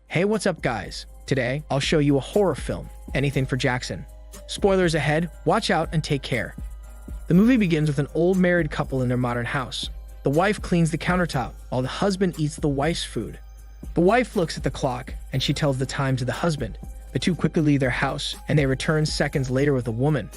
Hey, what's up guys? Today, I'll show you a horror film, Anything for Jackson. Spoilers ahead, watch out and take care. The movie begins with an old married couple in their modern house. The wife cleans the countertop while the husband eats the wife's food. The wife looks at the clock and she tells the time to the husband. The two quickly leave their house and they return seconds later with a woman.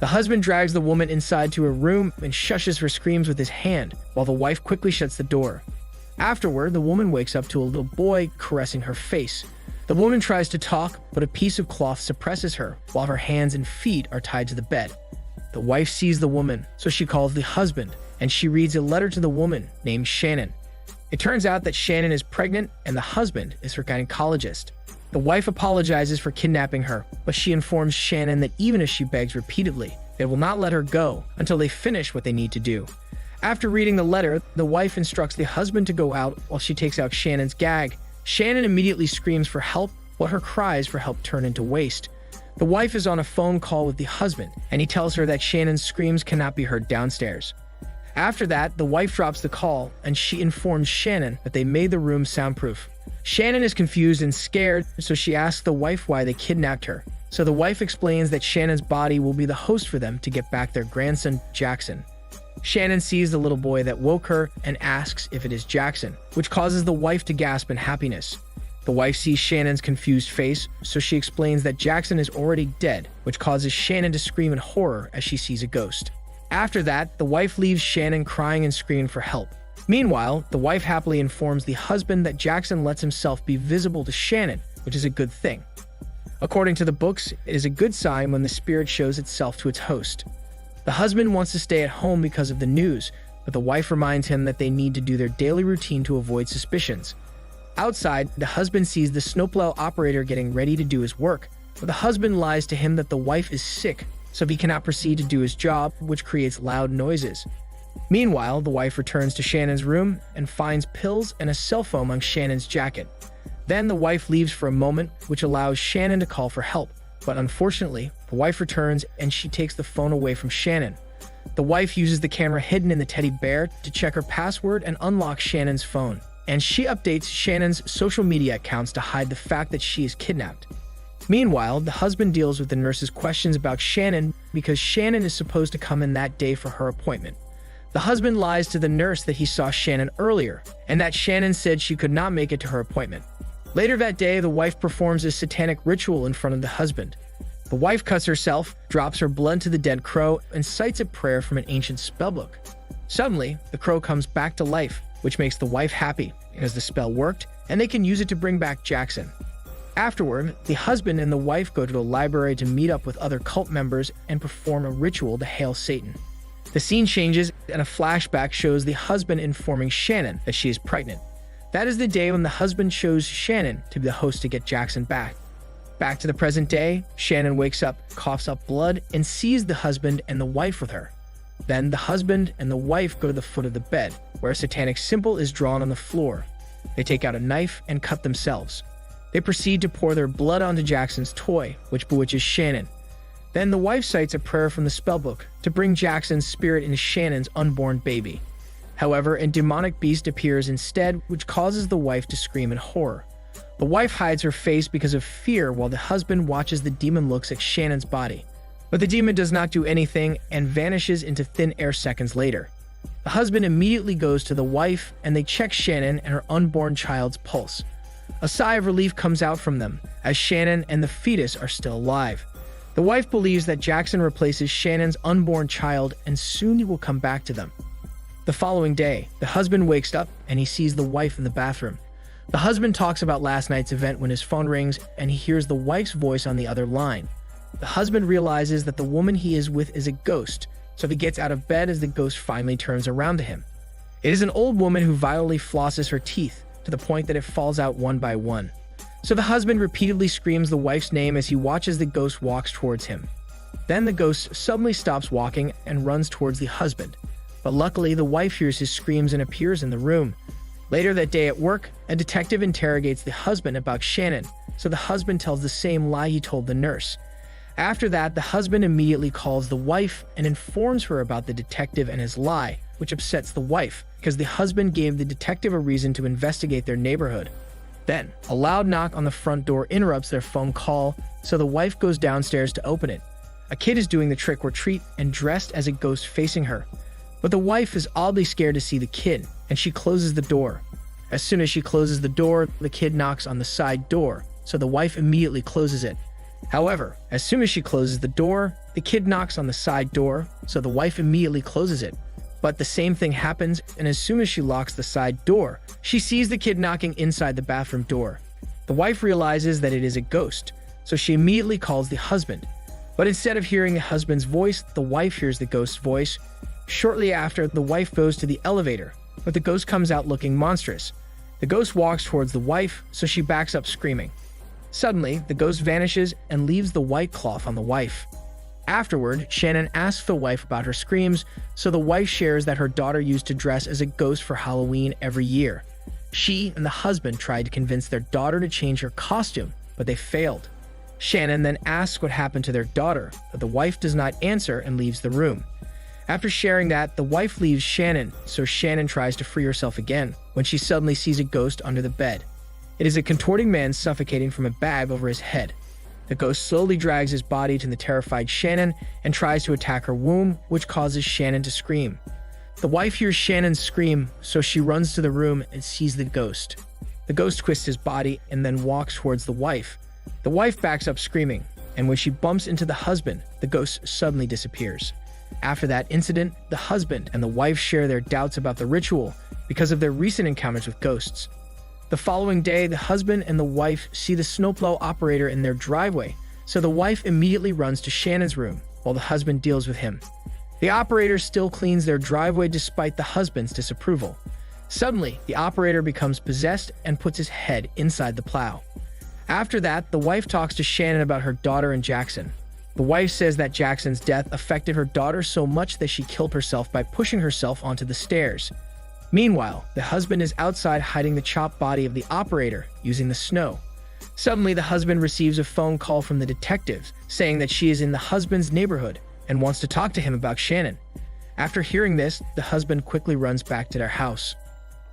The husband drags the woman inside to a room and shushes her screams with his hand while the wife quickly shuts the door. Afterward, the woman wakes up to a little boy caressing her face. The woman tries to talk, but a piece of cloth suppresses her while her hands and feet are tied to the bed. The wife sees the woman, so she calls the husband, and she reads a letter to the woman named Shannon. It turns out that Shannon is pregnant and the husband is her gynecologist. The wife apologizes for kidnapping her, but she informs Shannon that even if she begs repeatedly, they will not let her go until they finish what they need to do. After reading the letter, the wife instructs the husband to go out while she takes out Shannon's gag. Shannon immediately screams for help, while her cries for help turn into waste. The wife is on a phone call with the husband, and he tells her that Shannon's screams cannot be heard downstairs. After that, the wife drops the call, and she informs Shannon that they made the room soundproof. Shannon is confused and scared, so she asks the wife why they kidnapped her. So the wife explains that Shannon's body will be the host for them to get back their grandson, Jackson. Shannon sees the little boy that woke her and asks if it is Jackson, which causes the wife to gasp in happiness. The wife sees Shannon's confused face, so she explains that Jackson is already dead, which causes Shannon to scream in horror as she sees a ghost. After that, the wife leaves Shannon crying and screaming for help. Meanwhile, the wife happily informs the husband that Jackson lets himself be visible to Shannon, which is a good thing. According to the books, it is a good sign when the spirit shows itself to its host. The husband wants to stay at home because of the news, but the wife reminds him that they need to do their daily routine to avoid suspicions. Outside, the husband sees the snowplow operator getting ready to do his work, but the husband lies to him that the wife is sick, so he cannot proceed to do his job, which creates loud noises. Meanwhile, the wife returns to Shannon's room and finds pills and a cell phone among Shannon's jacket. Then the wife leaves for a moment, which allows Shannon to call for help. But unfortunately, the wife returns and she takes the phone away from Shannon. The wife uses the camera hidden in the teddy bear to check her password and unlock Shannon's phone. And she updates Shannon's social media accounts to hide the fact that she is kidnapped. Meanwhile, the husband deals with the nurse's questions about Shannon because Shannon is supposed to come in that day for her appointment. The husband lies to the nurse that he saw Shannon earlier and that Shannon said she could not make it to her appointment. Later that day, the wife performs a satanic ritual in front of the husband. The wife cuts herself, drops her blood to the dead crow, and cites a prayer from an ancient spellbook. Suddenly, the crow comes back to life, which makes the wife happy because the spell worked and they can use it to bring back Jackson. Afterward, the husband and the wife go to the library to meet up with other cult members and perform a ritual to hail Satan. The scene changes and a flashback shows the husband informing Shannon that she is pregnant. That is the day when the husband chose Shannon to be the host to get Jackson back. Back to the present day, Shannon wakes up, coughs up blood, and sees the husband and the wife with her. Then the husband and the wife go to the foot of the bed, where a satanic symbol is drawn on the floor. They take out a knife and cut themselves. They proceed to pour their blood onto Jackson's toy, which bewitches Shannon. Then the wife cites a prayer from the spellbook to bring Jackson's spirit into Shannon's unborn baby. However, a demonic beast appears instead, which causes the wife to scream in horror. The wife hides her face because of fear while the husband watches the demon looks at Shannon's body. But the demon does not do anything and vanishes into thin air seconds later. The husband immediately goes to the wife and they check Shannon and her unborn child's pulse. A sigh of relief comes out from them, as Shannon and the fetus are still alive. The wife believes that Jackson replaces Shannon's unborn child and soon he will come back to them. The following day, the husband wakes up and he sees the wife in the bathroom. The husband talks about last night's event when his phone rings and he hears the wife's voice on the other line. The husband realizes that the woman he is with is a ghost, so he gets out of bed as the ghost finally turns around to him. It is an old woman who violently flosses her teeth to the point that it falls out one by one. So the husband repeatedly screams the wife's name as he watches the ghost walks towards him. Then the ghost suddenly stops walking and runs towards the husband. But luckily, the wife hears his screams and appears in the room. Later that day at work, a detective interrogates the husband about Shannon, so the husband tells the same lie he told the nurse. After that, the husband immediately calls the wife and informs her about the detective and his lie, which upsets the wife because the husband gave the detective a reason to investigate their neighborhood. Then, a loud knock on the front door interrupts their phone call, so the wife goes downstairs to open it. A kid is doing the trick or treat and dressed as a ghost facing her. But the wife is oddly scared to see the kid, and she closes the door. As soon as she closes the door, the kid knocks on the side door, so the wife immediately closes it. However, as soon as she closes the door, the kid knocks on the side door, so the wife immediately closes it. But the same thing happens, and as soon as she locks the side door, she sees the kid knocking inside the bathroom door. The wife realizes that it is a ghost, so she immediately calls the husband. But instead of hearing the husband's voice, the wife hears the ghost's voice. Shortly after, the wife goes to the elevator, but the ghost comes out looking monstrous. The ghost walks towards the wife, so she backs up screaming. Suddenly, the ghost vanishes and leaves the white cloth on the wife. Afterward, Shannon asks the wife about her screams, so the wife shares that her daughter used to dress as a ghost for Halloween every year. She and the husband tried to convince their daughter to change her costume, but they failed. Shannon then asks what happened to their daughter, but the wife does not answer and leaves the room. After sharing that, the wife leaves Shannon, so Shannon tries to free herself again, when she suddenly sees a ghost under the bed. It is a contorting man suffocating from a bag over his head. The ghost slowly drags his body to the terrified Shannon and tries to attack her womb, which causes Shannon to scream. The wife hears Shannon scream, so she runs to the room and sees the ghost. The ghost twists his body and then walks towards the wife. The wife backs up screaming, and when she bumps into the husband, the ghost suddenly disappears. After that incident, the husband and the wife share their doubts about the ritual because of their recent encounters with ghosts. The following day, the husband and the wife see the snowplow operator in their driveway, so the wife immediately runs to Shannon's room while the husband deals with him. The operator still cleans their driveway despite the husband's disapproval. Suddenly, the operator becomes possessed and puts his head inside the plow. After that, the wife talks to Shannon about her daughter and Jackson. The wife says that Jackson's death affected her daughter so much that she killed herself by pushing herself onto the stairs. Meanwhile, the husband is outside hiding the chopped body of the operator using the snow. Suddenly, the husband receives a phone call from the detectives saying that she is in the husband's neighborhood and wants to talk to him about Shannon. After hearing this, the husband quickly runs back to their house.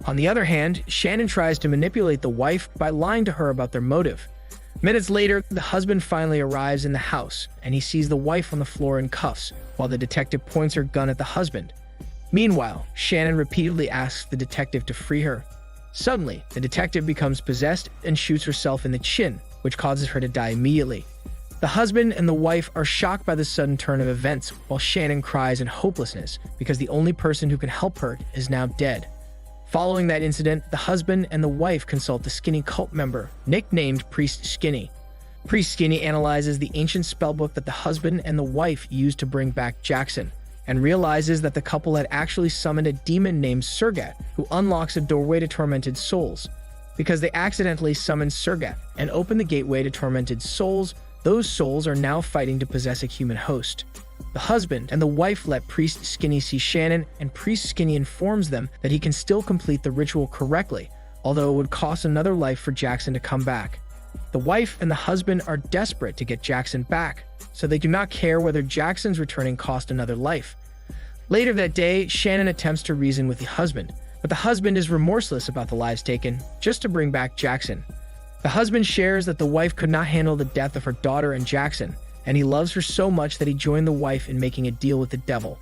On the other hand, Shannon tries to manipulate the wife by lying to her about their motive. Minutes later, the husband finally arrives in the house and he sees the wife on the floor in cuffs while the detective points her gun at the husband. Meanwhile, Shannon repeatedly asks the detective to free her. Suddenly, the detective becomes possessed and shoots herself in the chin, which causes her to die immediately. The husband and the wife are shocked by the sudden turn of events, while Shannon cries in hopelessness because the only person who can help her is now dead. Following that incident, the husband and the wife consult the Skinny cult member, nicknamed Priest Skinny. Priest Skinny analyzes the ancient spellbook that the husband and the wife used to bring back Jackson, and realizes that the couple had actually summoned a demon named Surgat, who unlocks a doorway to tormented souls. Because they accidentally summoned Surgat and opened the gateway to tormented souls, those souls are now fighting to possess a human host. The husband and the wife let Priest Skinny see Shannon, and Priest Skinny informs them that he can still complete the ritual correctly, although it would cost another life for Jackson to come back. The wife and the husband are desperate to get Jackson back, so they do not care whether Jackson's returning cost another life. Later that day, Shannon attempts to reason with the husband, but the husband is remorseless about the lives taken just to bring back Jackson. The husband shares that the wife could not handle the death of her daughter and Jackson, and he loves her so much that he joined the wife in making a deal with the devil.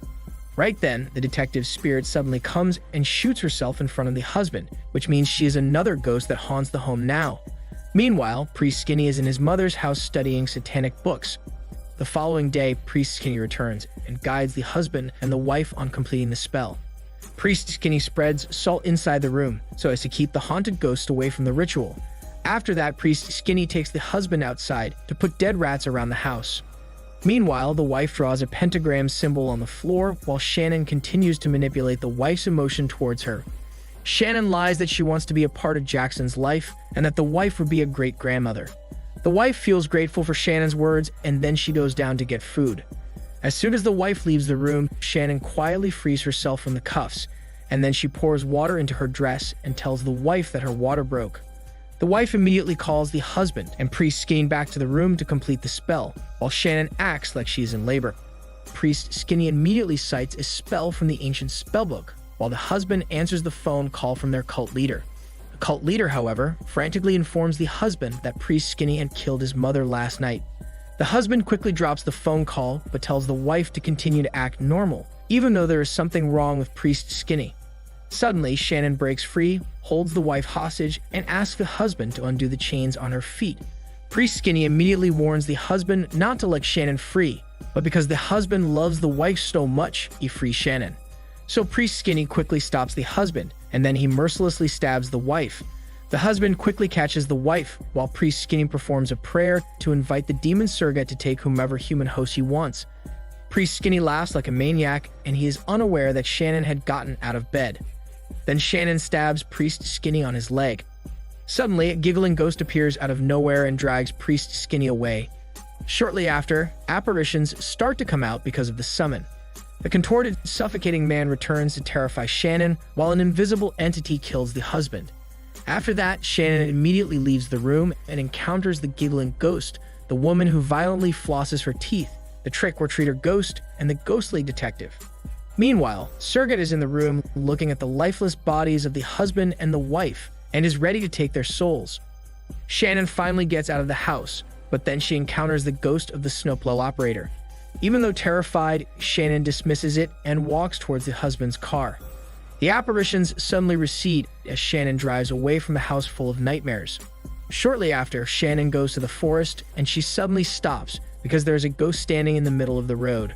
Right then, the detective's spirit suddenly comes and shoots herself in front of the husband, which means she is another ghost that haunts the home now. Meanwhile, Priest Skinny is in his mother's house studying satanic books. The following day, Priest Skinny returns and guides the husband and the wife on completing the spell. Priest Skinny spreads salt inside the room so as to keep the haunted ghosts away from the ritual. After that, Priest Skinny takes the husband outside to put dead rats around the house. Meanwhile, the wife draws a pentagram symbol on the floor while Shannon continues to manipulate the wife's emotion towards her. Shannon lies that she wants to be a part of Jackson's life and that the wife would be a great grandmother. The wife feels grateful for Shannon's words, and then she goes down to get food. As soon as the wife leaves the room, Shannon quietly frees herself from the cuffs, and then she pours water into her dress and tells the wife that her water broke. The wife immediately calls the husband and priest Skinny back to the room to complete the spell, while Shannon acts like she is in labor. Priest Skinny immediately cites a spell from the ancient spellbook, while the husband answers the phone call from their cult leader. The cult leader, however, frantically informs the husband that Priest Skinny had killed his mother last night. The husband quickly drops the phone call but tells the wife to continue to act normal, even though there is something wrong with Priest Skinny. Suddenly, Shannon breaks free, holds the wife hostage, and asks the husband to undo the chains on her feet. Priest Skinny immediately warns the husband not to let Shannon free, but because the husband loves the wife so much, he frees Shannon. So Priest Skinny quickly stops the husband, and then he mercilessly stabs the wife. The husband quickly catches the wife, while Priest Skinny performs a prayer to invite the demon surrogate to take whomever human host he wants. Priest Skinny laughs like a maniac, and he is unaware that Shannon had gotten out of bed. Then Shannon stabs Priest Skinny on his leg. Suddenly, a giggling ghost appears out of nowhere and drags Priest Skinny away. Shortly after, apparitions start to come out because of the summon. The contorted, suffocating man returns to terrify Shannon, while an invisible entity kills the husband. After that, Shannon immediately leaves the room and encounters the giggling ghost, the woman who violently flosses her teeth, the trick-or-treater ghost, and the ghostly detective. Meanwhile, Surrogate is in the room looking at the lifeless bodies of the husband and the wife, and is ready to take their souls. Shannon finally gets out of the house, but then she encounters the ghost of the snowplow operator. Even though terrified, Shannon dismisses it and walks towards the husband's car. The apparitions suddenly recede as Shannon drives away from the house full of nightmares. Shortly after, Shannon goes to the forest and she suddenly stops because there is a ghost standing in the middle of the road.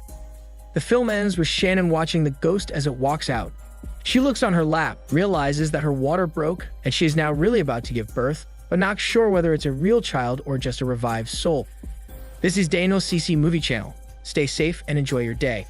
The film ends with Shannon watching the ghost as it walks out. She looks on her lap, realizes that her water broke, and she is now really about to give birth, but not sure whether it's a real child or just a revived soul. This is Daniel CC Movie Channel. Stay safe and enjoy your day.